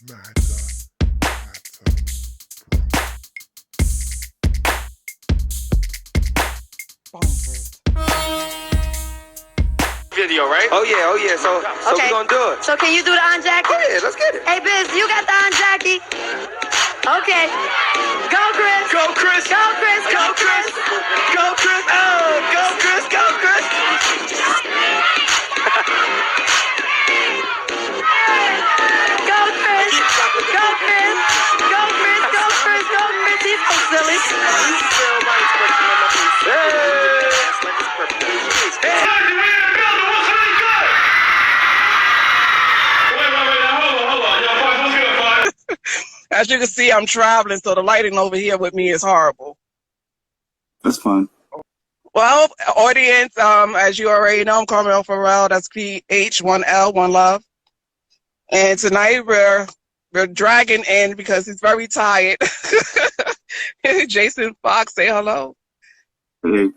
Video, right? Oh yeah. So we gonna do it. So can you do the on Jackie? Oh yeah, let's get it. Hey Biz, you got the on Jackie? Okay. Go Chris. Go Chris. Go Chris. Go Chris. Go Chris. Oh, go Chris. Go Chris. Go Chris. Go Chris. Go Chris. Go Chris. Go Chris. He's so silly. As you can see, I'm traveling, so the lighting over here with me is horrible. That's fine. Well, audience, as you already know, I'm Carmel Farrell. That's PH, 1L, 1 Love. And tonight we're dragging in because he's very tired. Jason Fox, say hello. Hey.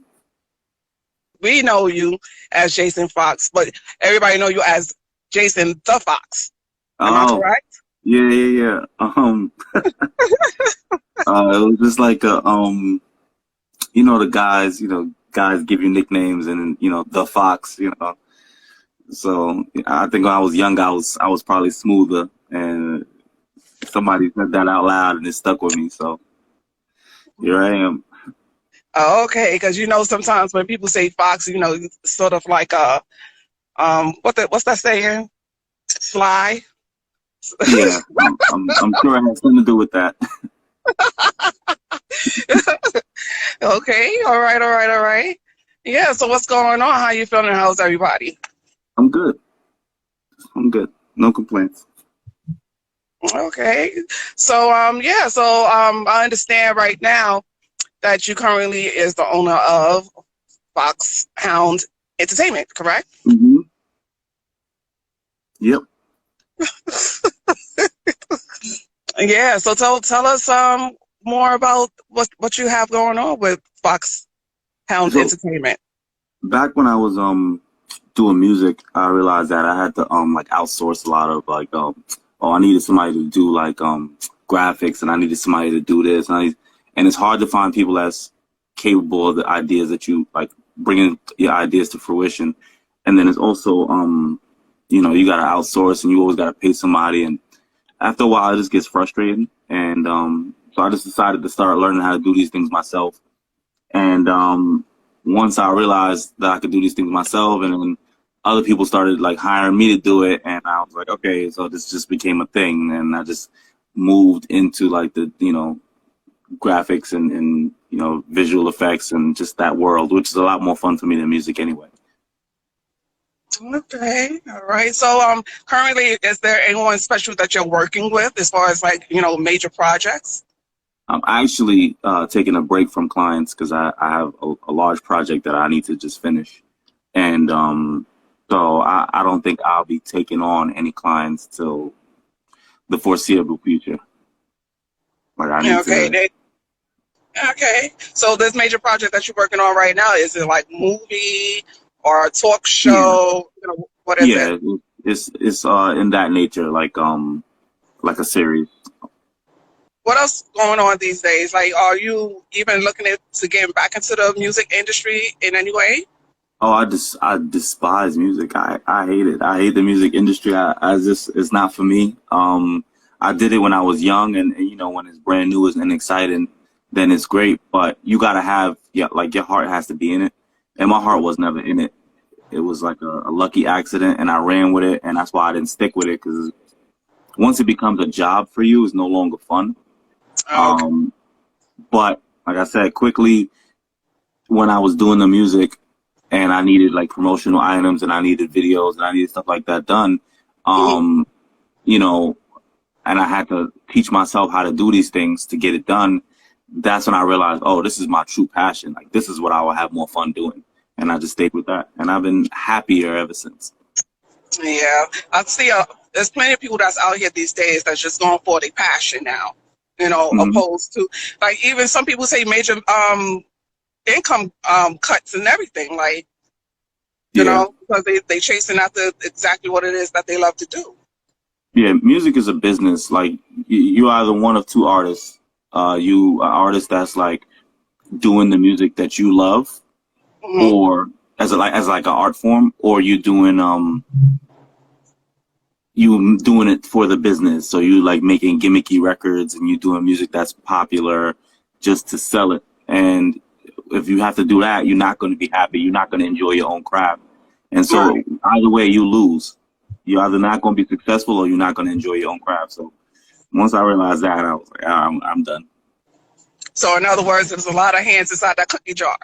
We know you as Jason Fox, but everybody know you as Jason the Fox. Am I correct? Yeah. It was just like the guys give you nicknames and the Fox, So I think when I was young, I was probably smoother, and somebody said that out loud and it stuck with me. So here I am. Oh, okay, because sometimes when people say Fox, sort of like what's that saying? Sly. Yeah, I'm sure it has something to do with that. Okay, all right. Yeah, so what's going on? How you feeling? How's everybody? I'm good. No complaints. Okay, so I understand right now that you currently is the owner of Foxhound Entertainment, correct? Mm-hmm. Yep. Yeah, so tell us more about what you have going on with Foxhound Entertainment. Back when I was doing music, I realized that I had to outsource a lot of I needed somebody to do graphics, and I needed somebody to do this, and it's hard to find people that's capable of the ideas that you bringing your ideas to fruition. And then it's also you got to outsource, and you always got to pay somebody, and after a while it just gets frustrating. And so I just decided to start learning how to do these things myself. And once I realized that I could do these things myself, and then other people started hiring me to do it, and I was like, okay, so this just became a thing, and I just moved into the graphics and visual effects and just that world, which is a lot more fun for me than music anyway. Okay, all right. So currently, is there anyone special that you're working with as far as major projects? I'm actually taking a break from clients because I have a large project that I need to just finish, and so I don't think I'll be taking on any clients till the foreseeable future. Okay. So this major project that you're working on right now, is it movie or a talk show? Yeah. What is it? It's in that nature, like a series. What else going on these days? Are you even looking to get back into the music industry in any way? Oh, I despise music. I hate it. I hate the music industry. It's not for me. I did it when I was young, and when it's brand new and exciting, then it's great. But you gotta have your heart has to be in it, and my heart was never in it. It was like a lucky accident, and I ran with it, and that's why I didn't stick with it, because once it becomes a job for you, it's no longer fun. But like I said, quickly, when I was doing the music and I needed promotional items and I needed videos and I needed stuff like that done, and I had to teach myself how to do these things to get it done. That's when I realized, oh, this is my true passion. This is what I will have more fun doing. And I just stayed with that. And I've been happier ever since. Yeah, I see there's plenty of people that's out here these days that's just going for their passion now, opposed to, even some people say major income cuts and everything, because they chasing after exactly what it is that they love to do. Yeah, music is a business. Like you're either one of two artists. You an artist that's like doing the music that you love, Hmm. or as like an art form, or you doing it for the business. So you like making gimmicky records and you doing music that's popular just to sell it. And if you have to do that, you're not going to be happy. You're not going to enjoy your own craft. And so Right. either way, you lose. You're either not going to be successful or you're not going to enjoy your own craft. So once I realized that, I was like, I'm done. So in other words, there's a lot of hands inside that cookie jar.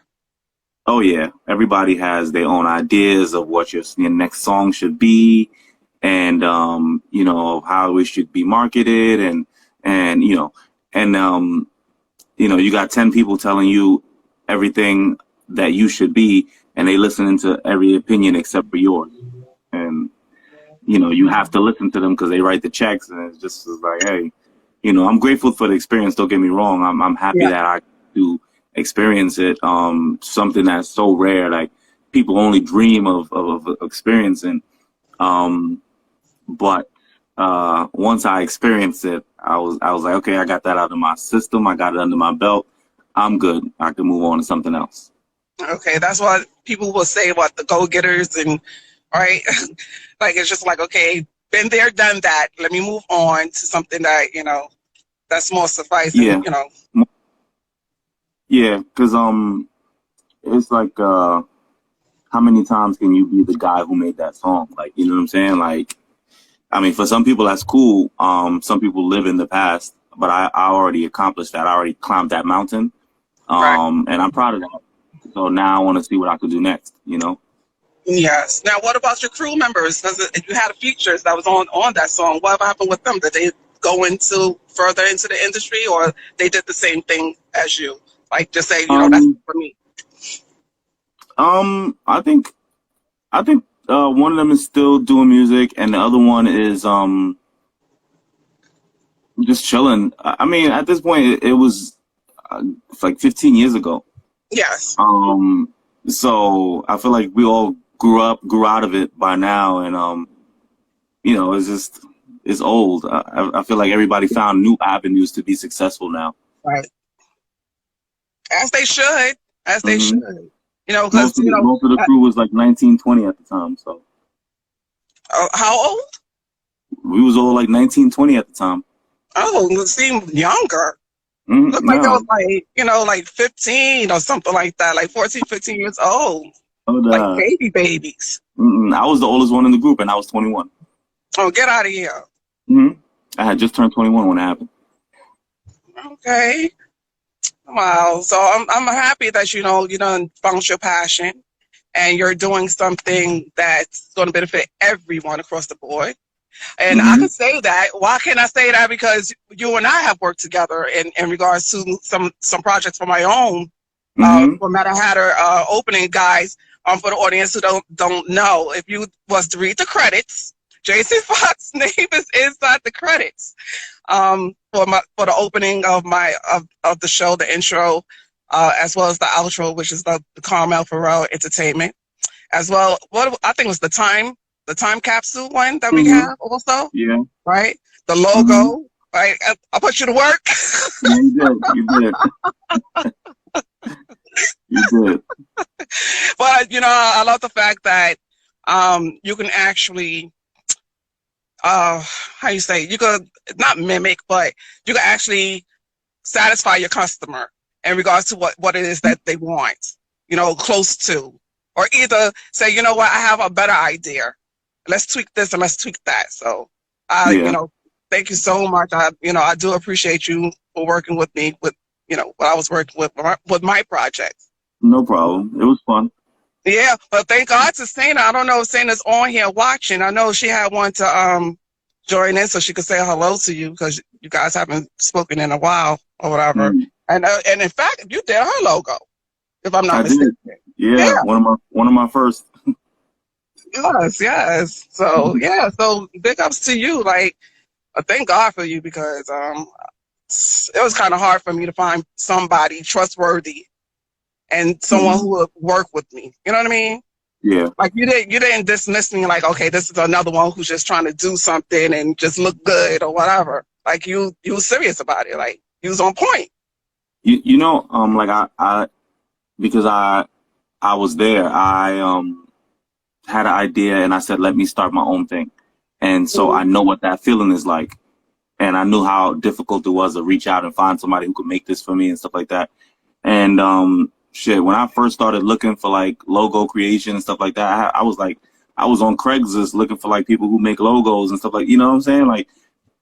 Oh yeah, everybody has their own ideas of what your next song should be, and you know how it should be marketed, and you got 10 people telling you everything that you should be, and they listening to every opinion except for yours, and you have to listen to them because they write the checks, and it's just like, hey, I'm grateful for the experience. Don't get me wrong. I'm happy Yeah. that I do experience it. Something that's so rare, like people only dream of experiencing. But once I experienced it, I was like, okay, I got that out of my system. I got it under my belt. I'm good. I can move on to something else. Okay, that's what people will say about the go-getters and right. Like it's just like, okay, been there, done that. Let me move on to something that that's more sufficing. Yeah, yeah, because it's like how many times can you be the guy who made that song? Like, you know what I'm saying? Like, I mean, for some people that's cool. Some people live in the past, but I already accomplished that. I already climbed that mountain. Right. And I'm proud of that. So now I want to see what I could do next, Yes. Now, what about your crew members? Because you had features that was on that song. What happened with them? Did they go into further into the industry, or they did the same thing as you? Like just say, that's Um, for me. I think one of them is still doing music, and the other one is just chilling. I mean, at this point, it was it's like 15 years ago. Yes. So I feel like we all grew out of it by now, and it's old. I feel like everybody found new avenues to be successful now. Right. As they should. As they Hmm. should. Because Most of the crew was like 19, 20 at the time. So how old? we was all like 19, 20 at the time. Oh, it seemed younger. Mm-hmm. Looked like it No, was like 15 or something like that, like 14, 15 years old, like uh, babies. I was the oldest one in the group, and I was 21. Oh, get out of here. Hmm. I had just turned 21 when it happened. Okay. Wow. So I'm happy that you done found your passion and you're doing something that's going to benefit everyone across the board. And I Hmm. can say that. Why can't I say that? Because you and I have worked together in regards to some projects for my own. Hmm. For Mad Hatter opening, guys. For the audience who don't know, if you was to read the credits, Jason Fox's name is inside the credits. For the opening of of the show, the intro, as well as the outro, which is the Carmel Farrell Entertainment, as well. What I think was the time capsule one that we Hmm. have also, Yeah. right? The Hmm. logo, right? I put you to work. Yeah, you did. You did. You did. But I love the fact that you can actually how you say, you could not mimic, but you can actually satisfy your customer in regards to what it is that they want, close to, or either say, you know what, I have a better idea. Let's tweak this and let's tweak that. So Yeah. thank you so much. I do appreciate you for working with me with what I was working with my project. No problem. It was fun. Yeah, but thank God to Sana. I don't know if Sana's on here watching. I know she had one to join in so she could say hello to you because you guys haven't spoken in a while or whatever. Mm. And in fact, you did her logo, if I'm not I mistaken. did. Yeah. Yeah. One of my first. Yes. So yeah. So big ups to you. Like, thank God for you because it was kind of hard for me to find somebody trustworthy and someone who would work with me. You know what I mean? Yeah. Like you didn't dismiss me like, okay, this is another one who's just trying to do something and just look good or whatever. Like you was serious about it. Like you was on point. You know, like I because I was there. I had an idea and I said, let me start my own thing. And so I know what that feeling is like. And I knew how difficult it was to reach out and find somebody who could make this for me and stuff like that. And shit, when I first started looking for like logo creation and stuff like that, I was on Craigslist looking for like people who make logos and stuff like, you know what I'm saying? Like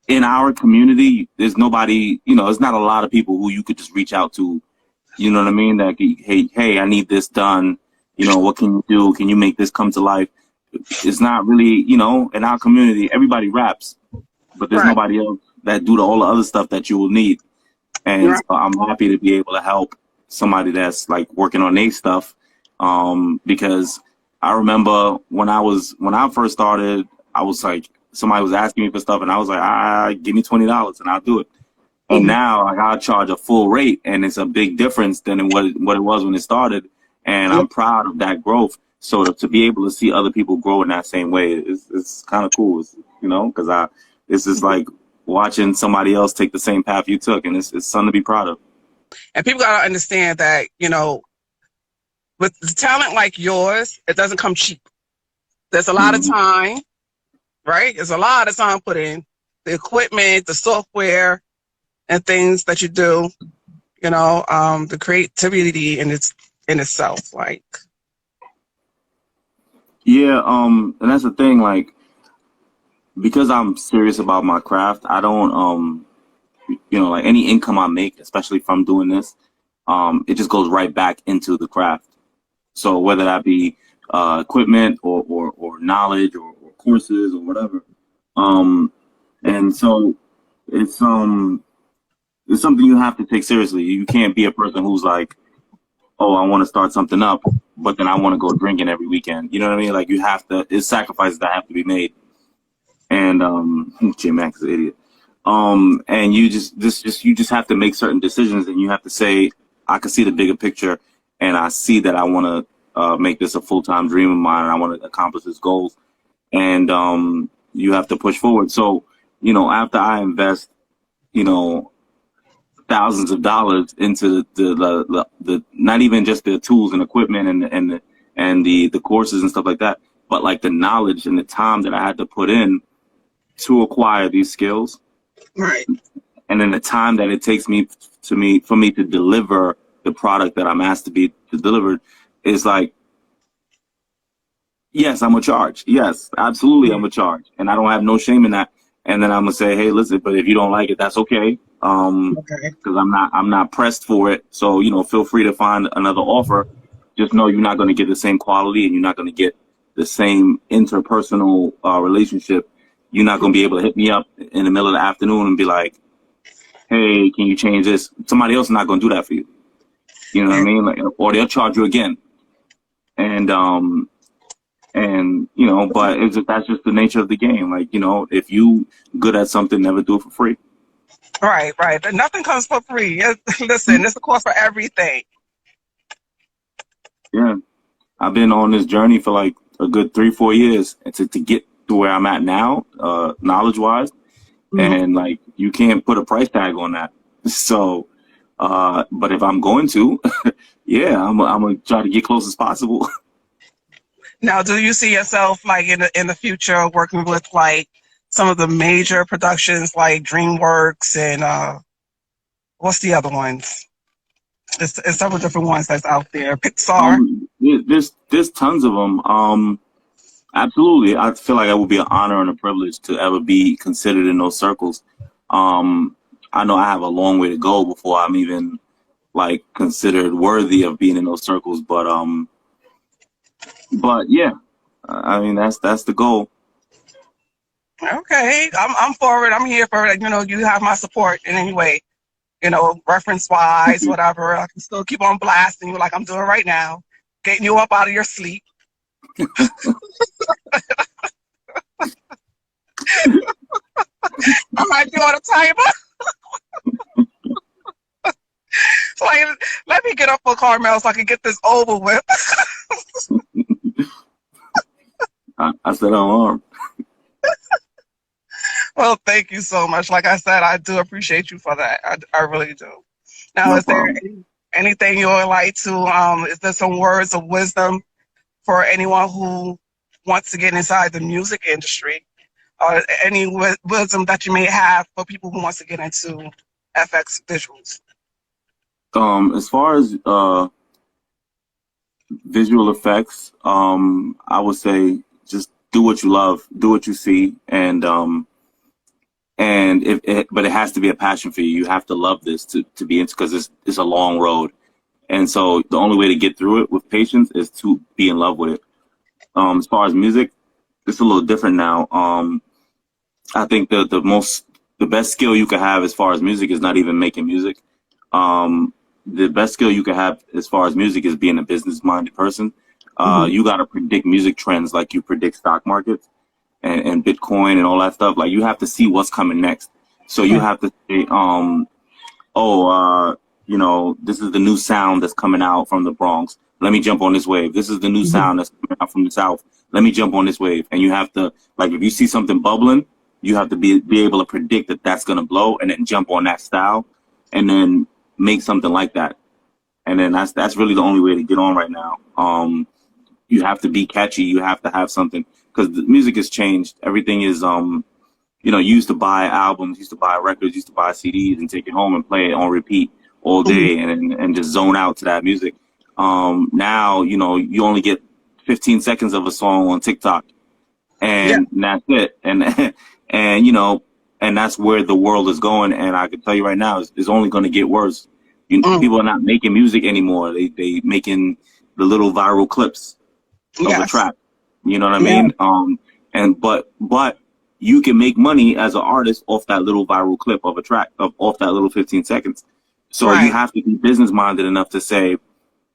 in our community, there's nobody, you know, there's not a lot of people who you could just reach out to, you know what I mean? That, hey, I need this done. You know, what can you do? Can you make this come to life? It's not really, you know, in our community, everybody raps, but there's nobody else that do all the other stuff that you will need. And so I'm happy to be able to help somebody that's like working on their stuff. Because I remember when I first started, I was like, somebody was asking me for stuff and I was like, give me $20 and I'll do it. And now like, I'll charge a full rate and it's a big difference than what it was when it started. And I'm proud of that growth. So to be able to see other people grow in that same way, it's kind of cool, you know, because it's just like watching somebody else take the same path you took, and it's something to be proud of. And people got to understand that, you know, with talent like yours, it doesn't come cheap. There's a lot of time, right? There's a lot of time put in the equipment, the software, and things that you do, you know, the creativity in itself, like. Yeah, and that's the thing, like, because I'm serious about my craft, I don't, you know, like any income I make, especially from doing this, it just goes right back into the craft. So whether that be equipment or knowledge or courses or whatever, and so it's something you have to take seriously. You can't be a person who's like, oh, I want to start something up, but then I want to go drinking every weekend. You know what I mean? Like you have to, it's sacrifices that have to be made. And J Max is an idiot. And you just have to make certain decisions, and you have to say, I can see the bigger picture, and I see that I want to make this a full-time dream of mine, and I want to accomplish this goals. And you have to push forward. So, you know, after I invest, you know, thousands of dollars into the not even just the tools and equipment and the courses and stuff like that, but like the knowledge and the time that I had to put in to acquire these skills, Right. and then the time that it takes for me to deliver the product that I'm asked to be delivered is like, yes, I'm a charge. Yes, absolutely, I'm a charge, and I don't have no shame in that. And then I'm gonna say, hey, listen, but if you don't like it, that's okay. Because I'm not pressed for it. So, you know, feel free to find another offer. Just know you're not going to get the same quality, and you're not going to get the same interpersonal relationship. You're not going to be able to hit me up in the middle of the afternoon and be like, hey, can you change this? Somebody else is not going to do that for you. You know what I mean? Like, or they'll charge you again. And you know, but that's just the nature of the game. Like, you know, if you good at something, never do it for free. Right. Nothing comes for free. Listen, there's a cost for everything. Yeah. I've been on this journey for like a good 3-4 years to get to where I'm at now, knowledge-wise. And like, you can't put a price tag on that. So, but if I'm going to, yeah, I'm going to try to get close as possible. Now, do you see yourself like in the future working with like some of the major productions like DreamWorks and what's the other ones? There's several different ones that's out there. Pixar. There's tons of them. Absolutely, I feel like it would be an honor and a privilege to ever be considered in those circles. I know I have a long way to go before I'm even like considered worthy of being in those circles, but yeah, I mean that's the goal. Okay, I'm for it. I'm here for it. You know, you have my support in any way. You know, reference-wise, whatever. I can still keep on blasting you like I'm doing right now, getting you up out of your sleep. I might be on a timer. Like, let me get up for Carmel so I can get this over with. I set an alarm. Well, thank you so much. Like I said, I do appreciate you for that. I really do. Now, No is there problem. anything you would like to, is there some words of wisdom for anyone who wants to get inside the music industry? Or any wisdom that you may have for people who wants to get into FX visuals? As far as visual effects, I would say just do what you love, do what you see, and but it has to be a passion for you. You have to love this to be into, because it's a long road, and so the only way to get through it with patience is to be in love with it. As far as music, it's a little different now. I think the best skill you can have as far as music is not even making music. The best skill you can have as far as music is being a business-minded person. You got to predict music trends like you predict stock markets and Bitcoin and all that stuff. Like, you have to see what's coming next. So you have to say, you know, this is the new sound that's coming out from the Bronx. Let me jump on this wave. This is the new sound that's coming out from the South. Let me jump on this wave. And you have to, like, if you see something bubbling, you have to be able to predict that that's going to blow, and then jump on that style and then make something like that. And then that's really the only way to get on right now. You have to be catchy. You have to have something, because the music has changed. Everything is, you know, you used to buy albums, used to buy records, used to buy CDs and take it home and play it on repeat all day and just zone out to that music. Now, you know, you only get 15 seconds of a song on TikTok, and that's it. And you know, and that's where the world is going. And I can tell you right now, it's only going to get worse. People are not making music anymore. They making the little viral clips of a track. You know what I mean? But you can make money as an artist off that little viral clip of a track, off that little 15 seconds. So you have to be business minded enough to say,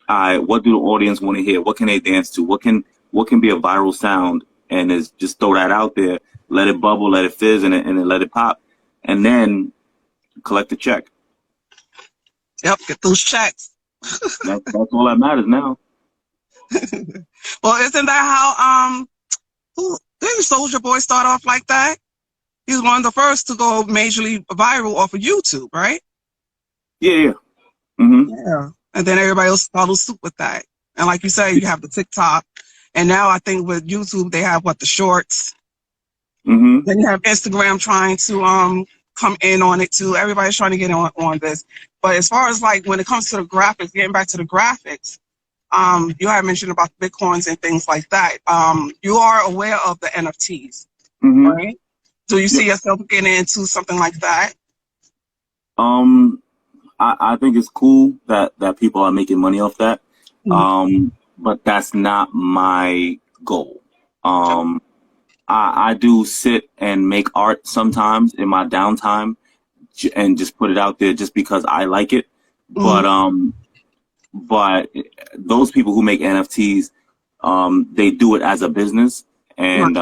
what do the audience want to hear? What can they dance to? What can be a viral sound? And is just throw that out there, let it bubble, let it fizz, and then let it pop, and then collect the check. Yep, get those checks. That's all that matters now. Well, isn't that how didn't Soulja Boy start off like that? He was one of the first to go majorly viral off of YouTube, right? Yeah. Yeah. And then everybody else followed suit with that. And like you say, you have the TikTok. And now I think with YouTube, they have the shorts. Then you have Instagram trying to come in on it too. Everybody's trying to get on this. But as far as like when it comes to the graphics, getting back to the graphics, you had mentioned about Bitcoins and things like that. You are aware of the NFTs, right? Do you see yourself getting into something like that? I think it's cool that people are making money off that. But that's not my goal. I do sit and make art sometimes in my downtime and just put it out there just because I like it. But those people who make NFTs, they do it as a business. And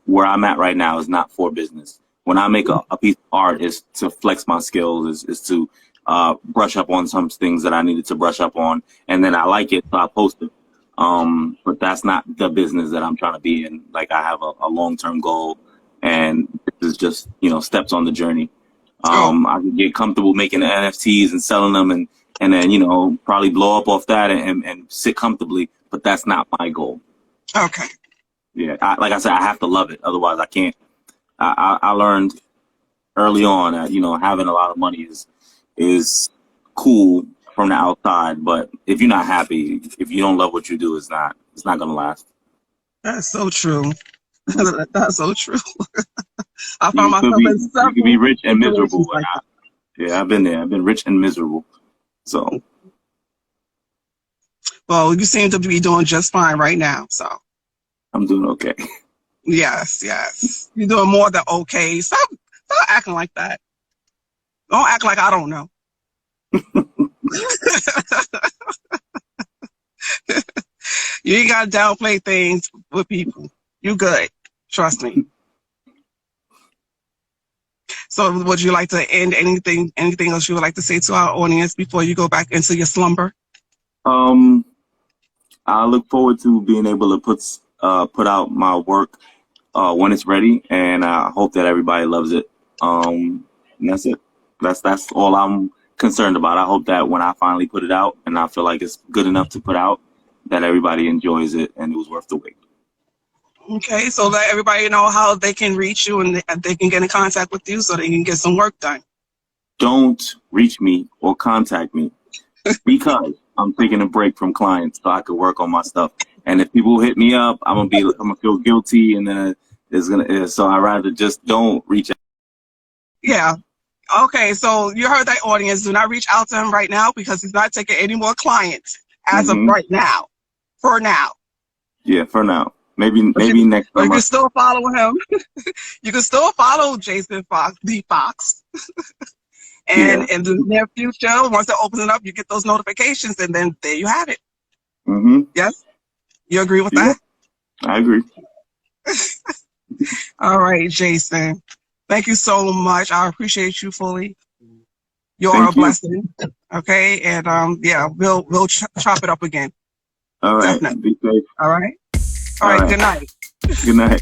where I'm at right now is not for business. When I make a piece of art, is to flex my skills, is to brush up on some things that I needed to brush up on. And then I like it, so I post it. But that's not the business that I'm trying to be in. Like, I have a long-term goal, and this is just, you know, steps on the journey. I can get comfortable making NFTs and selling them and then, you know, probably blow up off that and sit comfortably, but that's not my goal. Okay. Yeah. Like I said, I have to love it. Otherwise I can't. I learned early on that, you know, having a lot of money is cool from the outside, but if you're not happy, if you don't love what you do, it's not gonna last. That's so true. That's so true. I found myself in several. You can be rich and miserable. Yeah, I've been there. I've been rich and miserable. So. Well, you seem to be doing just fine right now. So. I'm doing okay. Yes. You're doing more than okay. Stop acting like that. Don't act like I don't know. You ain't gotta downplay things with people. You good. Trust me. So would you like to end anything else you would like to say to our audience before you go back into your slumber? I look forward to being able to put out my work when it's ready, and I hope that everybody loves it. And that's it. That's all I'm concerned about. I hope that when I finally put it out, and I feel like it's good enough to put out, that everybody enjoys it and it was worth the wait. Okay, so let everybody know how they can reach you and they can get in contact with you so they can get some work done. Don't reach me or contact me because I'm taking a break from clients so I could work on my stuff. And if people hit me up, I'm gonna feel guilty, and then so I rather just don't reach out. Yeah. Okay, so you heard that, audience. Do not reach out to him right now because he's not taking any more clients as of right now. For now. Yeah, for now. Maybe next time. You can still follow him. You can still follow Jason Fox, the Fox. And in the near future, once they open it up, you get those notifications, and then there you have it. Yes? You agree with that? I agree. All right, Jason. Thank you so much. I appreciate you fully. You're a blessing. Okay, and yeah, we'll chop it up again. All right. Definitely. Be safe. All right. All right. Good night. Good night.